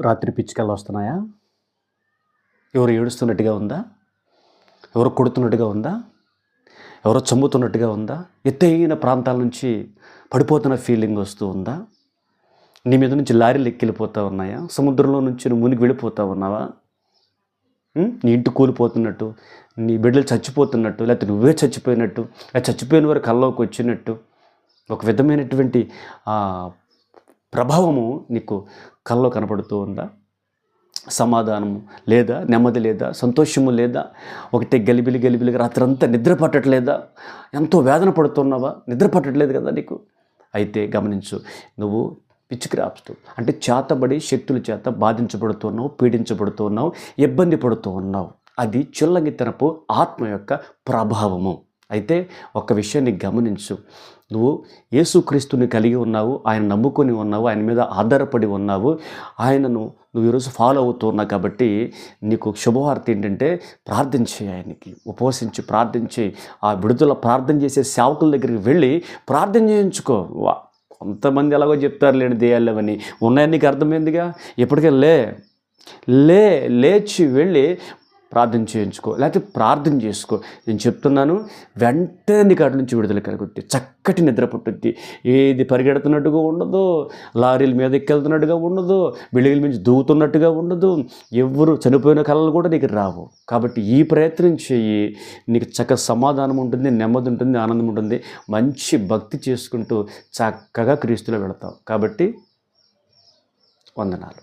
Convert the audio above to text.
రాత్రి పిచ్చుకలు వస్తున్నాయా? ఎవరు ఏడుస్తున్నట్టుగా ఉందా? ఎవరో కొడుతున్నట్టుగా ఉందా? ఎవరో చంపుతున్నట్టుగా ఉందా? ఎత్తైన ప్రాంతాల నుంచి పడిపోతున్న ఫీలింగ్ వస్తూ ఉందా? నీ మీద నుంచి లారీలు ఎక్కివెళ్ళిపోతూ ఉన్నాయా? సముద్రంలో నుంచి నువ్వు మునిగి వెళ్ళిపోతూ ఉన్నావా? నీ ఇంటి కూలిపోతున్నట్టు, నీ బిడ్డలు చచ్చిపోతున్నట్టు, లేకపోతే నువ్వే చచ్చిపోయినట్టు, లేదా చచ్చిపోయిన వారు కల్లోకి వచ్చినట్టు ఒక విధమైనటువంటి ప్రభావము నీకు కల్లో కనపడుతూ ఉందా? సమాధానము లేదా, నెమ్మది లేదా, సంతోషము లేదా, ఒకటే గలిబిలిగా రాత్రంతా నిద్ర పట్టట్లేదా? ఎంతో వేదన పడుతున్నావా? నిద్ర పట్టట్లేదు కదా నీకు. అయితే గమనించు, నువ్వు పిచ్చిక్రాప్స్తూ అంటే చేతబడి శక్తుల చేత బాధించబడుతున్నావు, పీడించబడుతున్నావు, ఇబ్బంది పడుతూ ఉన్నావు. అది చిల్లగితనపు ఆత్మ యొక్క ప్రభావము. అయితే ఒక విషయాన్ని గమనించు, నువ్వు యేసుక్రీస్తుని కలిగి ఉన్నావు, ఆయన నమ్ముకొని ఉన్నావు, ఆయన మీద ఆధారపడి ఉన్నావు, ఆయనను నువ్వు ఈరోజు ఫాలో అవుతూ ఉన్నావు. కాబట్టి నీకు శుభవార్త ఏంటంటే ప్రార్థించే, ఆయనకి ఉపవసించి ప్రార్థించి, ఆ విడుదల ప్రార్థన చేసే సేవకుల దగ్గరికి వెళ్ళి ప్రార్థన చేయించుకో. కొంతమంది ఎలాగో చెప్తారు లేని దేయాలవని, ఉన్నాయని నీకు అర్థమైందిగా. ఎప్పటికే లేచి వెళ్ళి ప్రార్థన చేయించుకో, లేకపోతే ప్రార్థన చేసుకో. నేను చెప్తున్నాను, వెంటనే నీకు అటు నుంచి విడుదల కలుగుద్ది, చక్కటి నిద్ర పుట్టుద్ది. ఏది పరిగెడుతున్నట్టుగా ఉండదు, లారీల మీద ఎక్కెళ్తున్నట్టుగా ఉండదు, బిల్డింగ్ల నుంచి దూకుతున్నట్టుగా ఉండదు, ఎవరు చనిపోయిన కళలు కూడా నీకు రావు. కాబట్టి ఈ ప్రయత్నం చెయ్యి, నీకు చక్కగా సమాధానం ఉంటుంది, నెమ్మది ఉంటుంది, ఆనందం ఉంటుంది. మంచి భక్తి చేసుకుంటూ చక్కగా క్రీస్తులో వెళతావు. కాబట్టి వందనాలు.